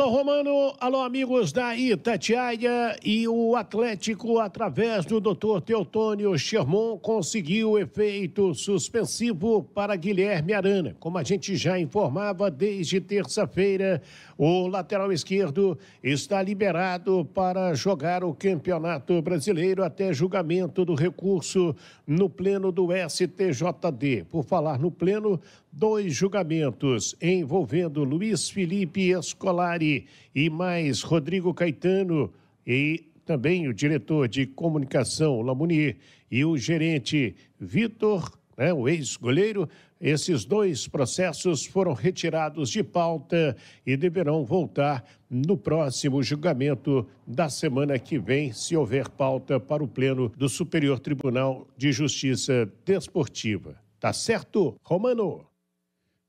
Alô, Romano. Alô, amigos da Itatiaia. E o Atlético, através do Dr. Teotônio Schermon, conseguiu efeito suspensivo para Guilherme Arana. Como a gente já informava, desde terça-feira, o lateral esquerdo está liberado para jogar o Campeonato Brasileiro até julgamento do recurso no pleno do STJD. Por falar no pleno, 2 julgamentos envolvendo Luiz Felipe Scolari e mais Rodrigo Caetano e também o diretor de comunicação, Lamounier, e o gerente Vitor, o ex-goleiro. Esses 2 processos foram retirados de pauta e deverão voltar no próximo julgamento da semana que vem, se houver pauta para o pleno do Superior Tribunal de Justiça Desportiva. Tá certo, Romano?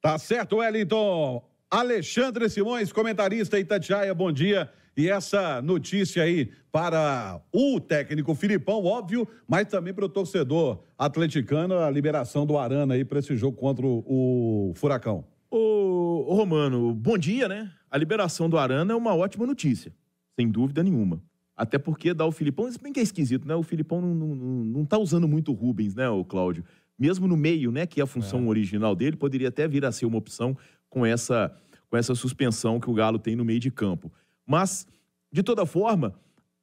Tá certo, Wellington. Alexandre Simões, comentarista Itatiaia, bom dia. E essa notícia aí para o técnico Filipão, óbvio, mas também para o torcedor atleticano, a liberação do Arana aí para esse jogo contra o Furacão. Ô Romano, bom dia, né? A liberação do Arana é uma ótima notícia, sem dúvida nenhuma. Até porque dá o Filipão, isso bem que é esquisito, né? O Filipão não tá usando muito o Rubens, né, o Cláudio? Mesmo no meio, né, que é a função original dele, poderia até vir a ser uma opção com essa suspensão que o Galo tem no meio de campo. Mas, de toda forma,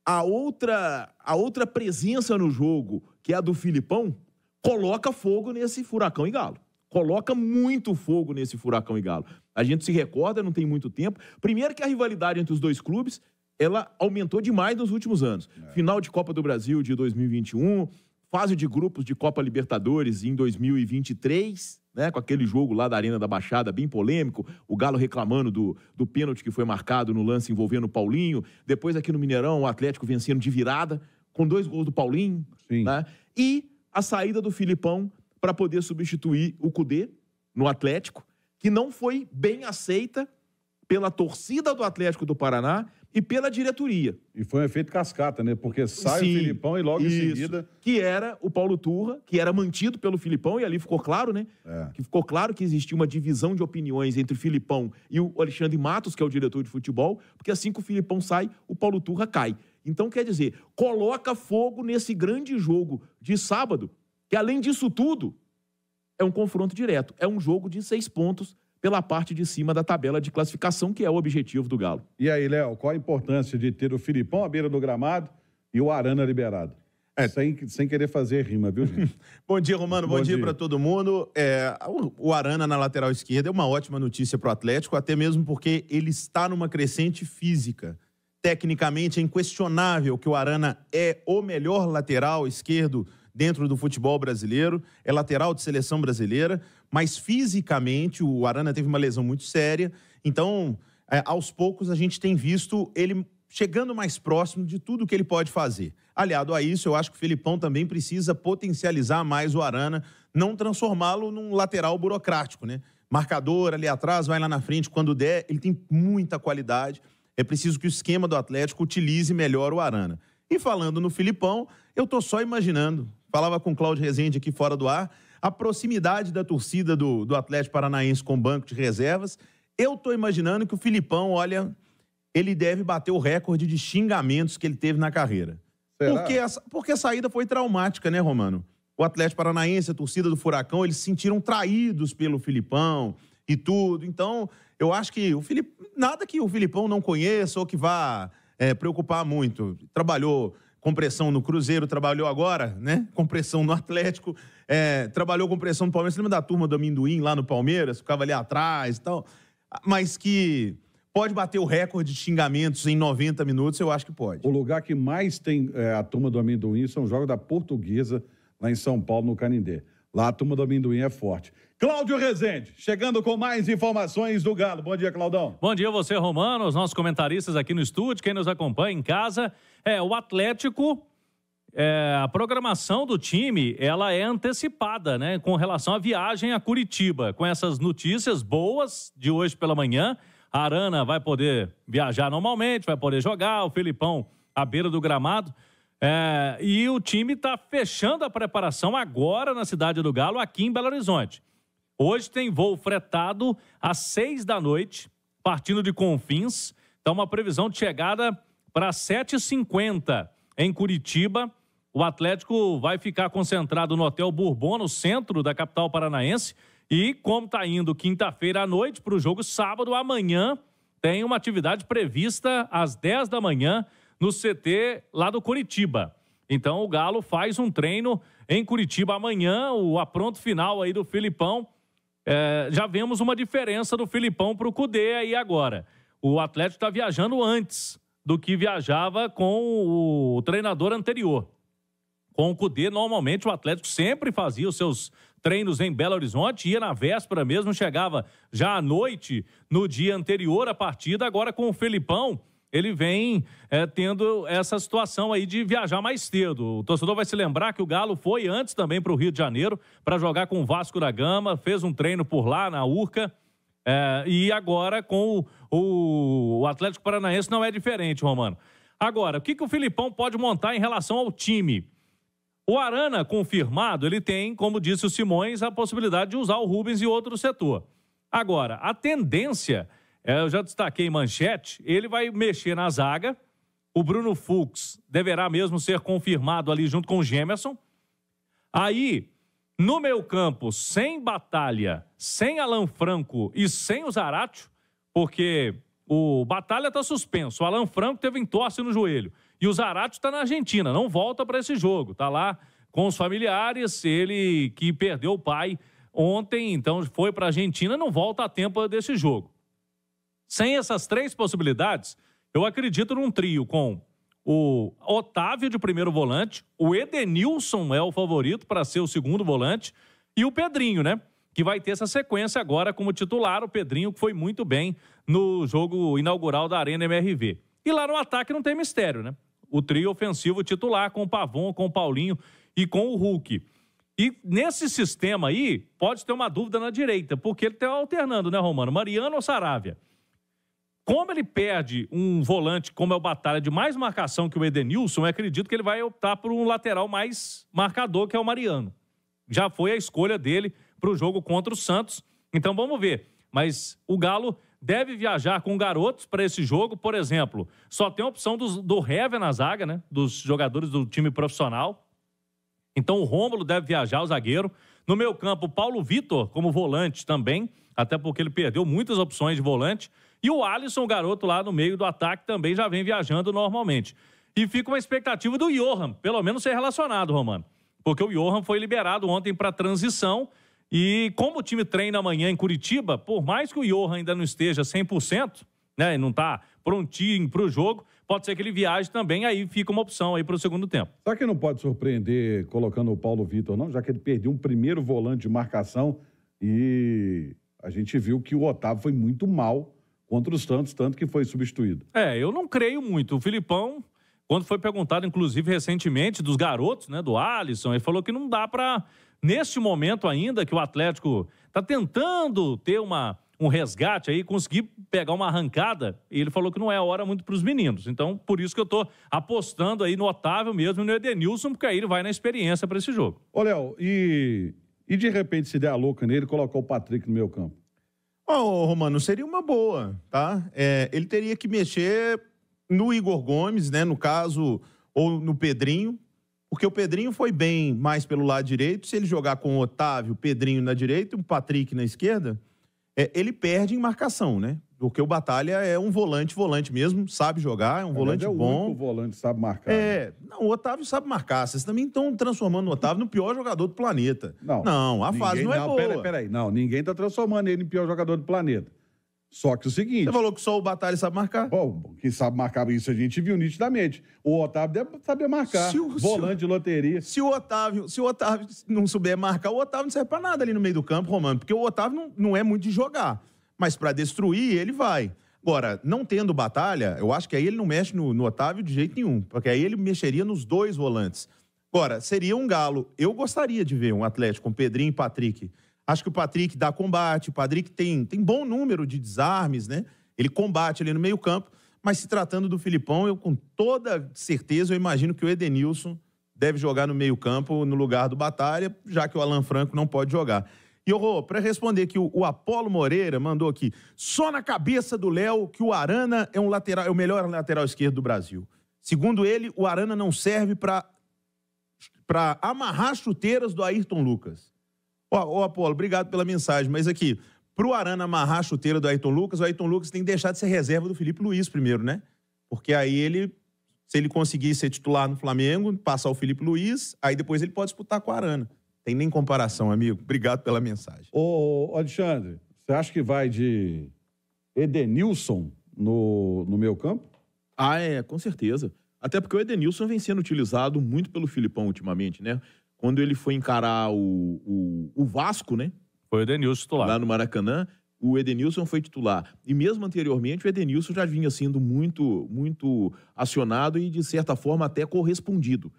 a outra presença no jogo, que é a do Filipão, coloca fogo nesse Furacão e Galo. Coloca muito fogo nesse Furacão e Galo. A gente se recorda, não tem muito tempo. Primeiro que a rivalidade entre os 2 clubes, ela aumentou demais nos últimos anos. Final de Copa do Brasil de 2021, fase de grupos de Copa Libertadores em 2023, né, com aquele jogo lá da Arena da Baixada, bem polêmico, o Galo reclamando do pênalti que foi marcado no lance envolvendo o Paulinho, depois aqui no Mineirão, o Atlético vencendo de virada, com 2 gols do Paulinho, né, e a saída do Filipão para poder substituir o Cudê no Atlético, que não foi bem aceita pela torcida do Atlético do Paraná e pela diretoria. E foi um efeito cascata, né? Porque sai o Filipão e logo em seguida... Que era o Paulo Turra, que era mantido pelo Filipão, e ali ficou claro, né? Que ficou claro que existia uma divisão de opiniões entre o Filipão e o Alexandre Matos, que é o diretor de futebol, porque assim que o Filipão sai, o Paulo Turra cai. Então, quer dizer, coloca fogo nesse grande jogo de sábado, que além disso tudo, é um confronto direto. É um jogo de 6 pontos pela parte de cima da tabela de classificação, que é o objetivo do Galo. E aí, Léo, qual a importância de ter o Filipão à beira do gramado e o Arana liberado? Sem querer fazer rima, viu, gente? Bom dia, Romano. Bom dia para todo mundo. O Arana na lateral esquerda é uma ótima notícia para o Atlético, até mesmo porque ele está numa crescente física. Tecnicamente, é inquestionável que o Arana é o melhor lateral esquerdo dentro do futebol brasileiro, é lateral de seleção brasileira, mas fisicamente o Arana teve uma lesão muito séria, então aos poucos a gente tem visto ele chegando mais próximo de tudo que ele pode fazer. Aliado a isso, eu acho que o Filipão também precisa potencializar mais o Arana, não transformá-lo num lateral burocrático, né? Marcador ali atrás, vai lá na frente quando der, ele tem muita qualidade, é preciso que o esquema do Atlético utilize melhor o Arana. E falando no Filipão, eu tô só imaginando, falava com o Cláudio Rezende aqui fora do ar, a proximidade da torcida do Atlético Paranaense com o banco de reservas. Eu tô imaginando que o Filipão, olha, ele deve bater o recorde de xingamentos que ele teve na carreira. Porque a saída foi traumática, né, Romano? O Atlético Paranaense, a torcida do Furacão, eles se sentiram traídos pelo Filipão e tudo. Então, eu acho que nada que o Filipão não conheça ou que vá preocupar muito. Trabalhou com pressão no Cruzeiro, trabalhou agora, né? Com pressão no Atlético, trabalhou com pressão no Palmeiras. Você lembra da turma do amendoim lá no Palmeiras? Ficava ali atrás e tal. Mas que pode bater o recorde de xingamentos em 90 minutos, eu acho que pode. O lugar que mais tem a turma do amendoim são os jogos da Portuguesa, lá em São Paulo, no Canindé. Lá a turma do amendoim é forte. Cláudio Rezende, chegando com mais informações do Galo. Bom dia, Claudão. Bom dia a você, Romano, os nossos comentaristas aqui no estúdio, quem nos acompanha em casa. O Atlético, a programação do time, ela é antecipada, né, com relação à viagem a Curitiba. Com essas notícias boas de hoje pela manhã, a Arana vai poder viajar normalmente, vai poder jogar, o Filipão à beira do gramado. E o time está fechando a preparação agora na cidade do Galo, aqui em Belo Horizonte. Hoje tem voo fretado às 6 da noite, partindo de Confins, Então, uma previsão de chegada para 7h50 em Curitiba. O Atlético vai ficar concentrado no Hotel Bourbon, no centro da capital paranaense. E como está indo quinta-feira à noite para o jogo sábado, amanhã tem uma atividade prevista às 10 da manhã no CT lá do Curitiba. Então o Galo faz um treino em Curitiba amanhã, o apronto final aí do Filipão. Já vemos uma diferença do Filipão para o Cudê aí agora. O Atlético está viajando antes do que viajava com o treinador anterior. Com o Cudê, normalmente o Atlético sempre fazia os seus treinos em Belo Horizonte, ia na véspera mesmo, chegava já à noite no dia anterior à partida. Agora com o Felipão, ele vem tendo essa situação aí de viajar mais cedo. O torcedor vai se lembrar que o Galo foi antes também para o Rio de Janeiro para jogar com o Vasco da Gama, fez um treino por lá na Urca. E agora com o Atlético Paranaense não é diferente, Romano. Agora, o que o Filipão pode montar em relação ao time? O Arana, confirmado, ele tem, como disse o Simões, a possibilidade de usar o Rubens e outro setor. Agora, a tendência, eu já destaquei em manchete, ele vai mexer na zaga. O Bruno Fux deverá mesmo ser confirmado ali junto com o Gemerson. Aí, no meio-campo, sem Batalha, sem Alan Franco e sem o Zaratio, porque o Batalha está suspenso, o Alan Franco teve entorse no joelho e o Zaratio está na Argentina, não volta para esse jogo, está lá com os familiares, ele que perdeu o pai ontem, então foi para a Argentina, não volta a tempo desse jogo. Sem essas três possibilidades, eu acredito num trio com o Otávio de primeiro volante, o Edenilson é o favorito para ser o segundo volante e o Pedrinho, né? Que vai ter essa sequência agora como titular, o Pedrinho que foi muito bem no jogo inaugural da Arena MRV. E lá no ataque não tem mistério, né? O trio ofensivo titular com o Pavon, com o Paulinho e com o Hulk. E nesse sistema aí, pode ter uma dúvida na direita, porque ele está alternando, né, Romano? Mariano ou Saravia? Como ele perde um volante como é o Batalha de mais marcação que o Edenilson, eu acredito que ele vai optar por um lateral mais marcador, que é o Mariano. Já foi a escolha dele para o jogo contra o Santos. Então vamos ver. Mas o Galo deve viajar com garotos para esse jogo. Por exemplo, só tem a opção do Hever na zaga, né? Dos jogadores do time profissional. Então o Rômulo deve viajar, o zagueiro. No meio campo, o Paulo Vitor como volante também, até porque ele perdeu muitas opções de volante. E o Alisson, o garoto lá no meio do ataque, também já vem viajando normalmente. E fica uma expectativa do Johan, pelo menos ser relacionado, Romano. Porque o Johan foi liberado ontem para transição. E como o time treina amanhã em Curitiba, por mais que o Johan ainda não esteja 100%, né, não está prontinho para o jogo, pode ser que ele viaje também, aí fica uma opção aí para o segundo tempo. Será que não pode surpreender colocando o Paulo Vitor, não? Já que ele perdeu um primeiro volante de marcação e a gente viu que o Otávio foi muito mal contra os Santos, tanto que foi substituído. Eu não creio muito. O Filipão, quando foi perguntado, inclusive, recentemente, dos garotos, né, do Alisson, ele falou que não dá para, neste momento ainda, que o Atlético está tentando ter um resgate aí, conseguir pegar uma arrancada, e ele falou que não é a hora muito para os meninos. Então, por isso que eu estou apostando aí no Otávio mesmo e no Edenilson, porque aí ele vai na experiência para esse jogo. Ô, Léo, e de repente, se der a louca nele, colocar o Patrick no meio campo? Romano, seria uma boa, tá? Ele teria que mexer no Igor Gomes, né, no caso, ou no Pedrinho, porque o Pedrinho foi bem mais pelo lado direito. Se ele jogar com o Otávio, Pedrinho na direita e o Patrick na esquerda, ele perde em marcação, né? Porque o Batalha é um volante mesmo, sabe jogar, é um volante bom. O único volante sabe marcar. Não, o Otávio sabe marcar. Vocês também estão transformando o Otávio no pior jogador do planeta. Não, a fase não é boa. Peraí. Não, ninguém está transformando ele em pior jogador do planeta. Só que o seguinte... Você falou que só o Batalha sabe marcar? Bom, quem sabe marcar isso a gente viu nitidamente. O Otávio deve saber marcar. Volante de loteria. Se o Otávio não souber marcar, o Otávio não serve pra nada ali no meio do campo, Romano. Porque o Otávio não é muito de jogar. Mas para destruir, ele vai. Agora, não tendo Batalha, eu acho que aí ele não mexe no Otávio de jeito nenhum. Porque aí ele mexeria nos dois volantes. Agora, seria um Galo. Eu gostaria de ver um Atlético com Pedrinho e Patrick. Acho que o Patrick dá combate, o Patrick tem bom número de desarmes, né? Ele combate ali no meio campo. Mas se tratando do Filipão, eu com toda certeza, eu imagino que o Edenilson deve jogar no meio campo no lugar do Batalha, já que o Alan Franco não pode jogar. E, para responder que o Apolo Moreira mandou aqui, só na cabeça do Léo que o Arana é o melhor lateral esquerdo do Brasil. Segundo ele, o Arana não serve para amarrar chuteiras do Ayrton Lucas. Apolo, obrigado pela mensagem, mas aqui, pro Arana amarrar a chuteira do Ayrton Lucas, o Ayrton Lucas tem que deixar de ser reserva do Felipe Luiz primeiro, né? Porque aí se ele conseguir ser titular no Flamengo, passar o Felipe Luiz, aí depois ele pode disputar com o Arana. Tem nem comparação, amigo. Obrigado pela mensagem. Ô, Alexandre, você acha que vai de Edenilson no meio campo? Com certeza. Até porque o Edenilson vem sendo utilizado muito pelo Filipão ultimamente, né? Quando ele foi encarar o Vasco, né? Foi o Edenilson titular. Lá no Maracanã, o Edenilson foi titular. E mesmo anteriormente, o Edenilson já vinha sendo muito, muito acionado e, de certa forma, até correspondido,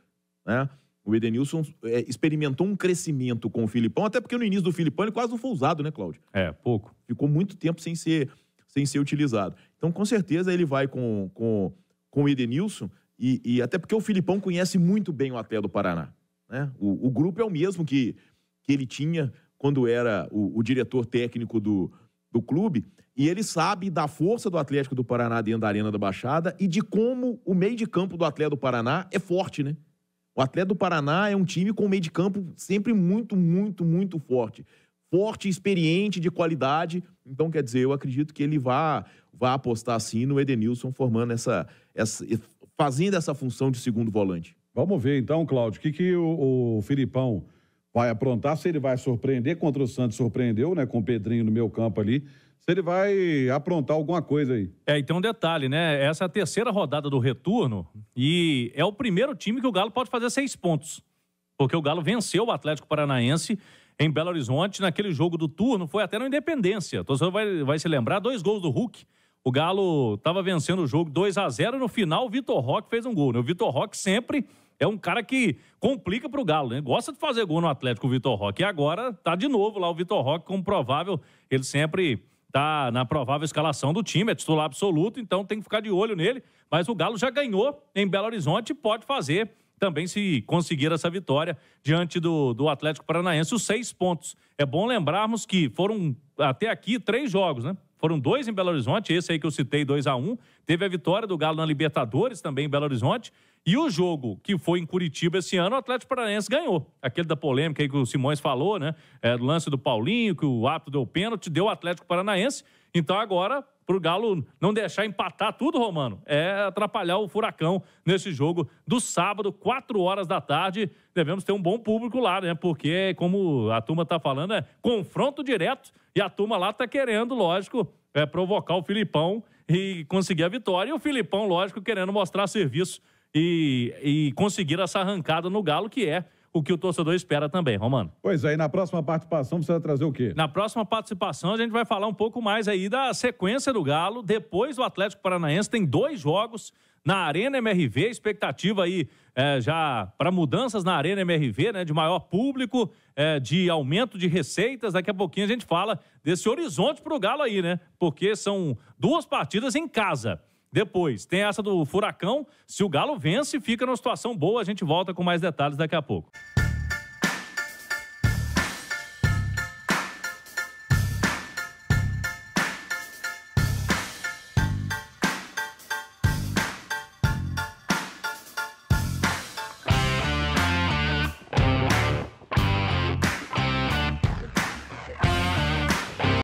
né? O Edenilson experimentou um crescimento com o Filipão, até porque no início do Filipão ele quase não foi usado, né, Cláudio? Pouco. Ficou muito tempo sem ser utilizado. Então, com certeza, ele vai com o Edenilson e até porque o Filipão conhece muito bem o atleta do Paraná, né? O grupo é o mesmo que ele tinha quando era o diretor técnico do clube, e ele sabe da força do Atlético do Paraná dentro da Arena da Baixada e de como o meio de campo do Atlético do Paraná é forte, né? O Atlético do Paraná é um time com meio de campo sempre muito, muito, muito forte. Forte, experiente, de qualidade. Então, quer dizer, eu acredito que ele vai apostar, sim, no Edenilson, fazendo essa função de segundo volante. Vamos ver, então, Cláudio, o que o Filipão vai aprontar, se ele vai surpreender, contra o Santos surpreendeu, né, com o Pedrinho no meio campo ali, se ele vai aprontar alguma coisa aí. E tem um detalhe, né? Essa é a terceira rodada do retorno e é o primeiro time que o Galo pode fazer 6 pontos. Porque o Galo venceu o Atlético Paranaense em Belo Horizonte naquele jogo do turno, foi até na Independência. O torcedor vai se lembrar, 2 gols do Hulk. O Galo estava vencendo o jogo 2-0 e no final o Vitor Roque fez um gol, né? O Vitor Roque sempre é um cara que complica pro Galo, né? Gosta de fazer gol no Atlético, o Vitor Roque. E agora tá de novo lá o Vitor Roque como provável, ele sempre tá na provável escalação do time, é titular absoluto, então tem que ficar de olho nele. Mas o Galo já ganhou em Belo Horizonte e pode fazer também, se conseguir essa vitória diante do Atlético Paranaense, os 6 pontos. É bom lembrarmos que foram até aqui 3 jogos, né? Foram 2 em Belo Horizonte, esse aí que eu citei, 2-1. Teve a vitória do Galo na Libertadores, também em Belo Horizonte. E o jogo que foi em Curitiba esse ano, o Atlético Paranaense ganhou. Aquele da polêmica aí que o Simões falou, né? Do lance do Paulinho, que o árbitro deu pênalti, deu o Atlético Paranaense. Então agora, pro Galo não deixar empatar tudo, Romano, é atrapalhar o Furacão nesse jogo do sábado, 4 horas da tarde. Devemos ter um bom público lá, né? Porque, como a turma tá falando, é confronto direto. E a turma lá tá querendo, lógico, provocar o Filipão e conseguir a vitória. E o Filipão, lógico, querendo mostrar serviço e conseguir essa arrancada no Galo, que é o que o torcedor espera também, Romano. Pois é, e na próxima participação você vai trazer o quê? Na próxima participação a gente vai falar um pouco mais aí da sequência do Galo. Depois do Atlético Paranaense tem 2 jogos na Arena MRV, expectativa aí já para mudanças na Arena MRV, né, de maior público, de aumento de receitas. Daqui a pouquinho a gente fala desse horizonte pro Galo aí, né? Porque são 2 partidas em casa. Depois, tem essa do Furacão. Se o Galo vence, fica numa situação boa. A gente volta com mais detalhes daqui a pouco.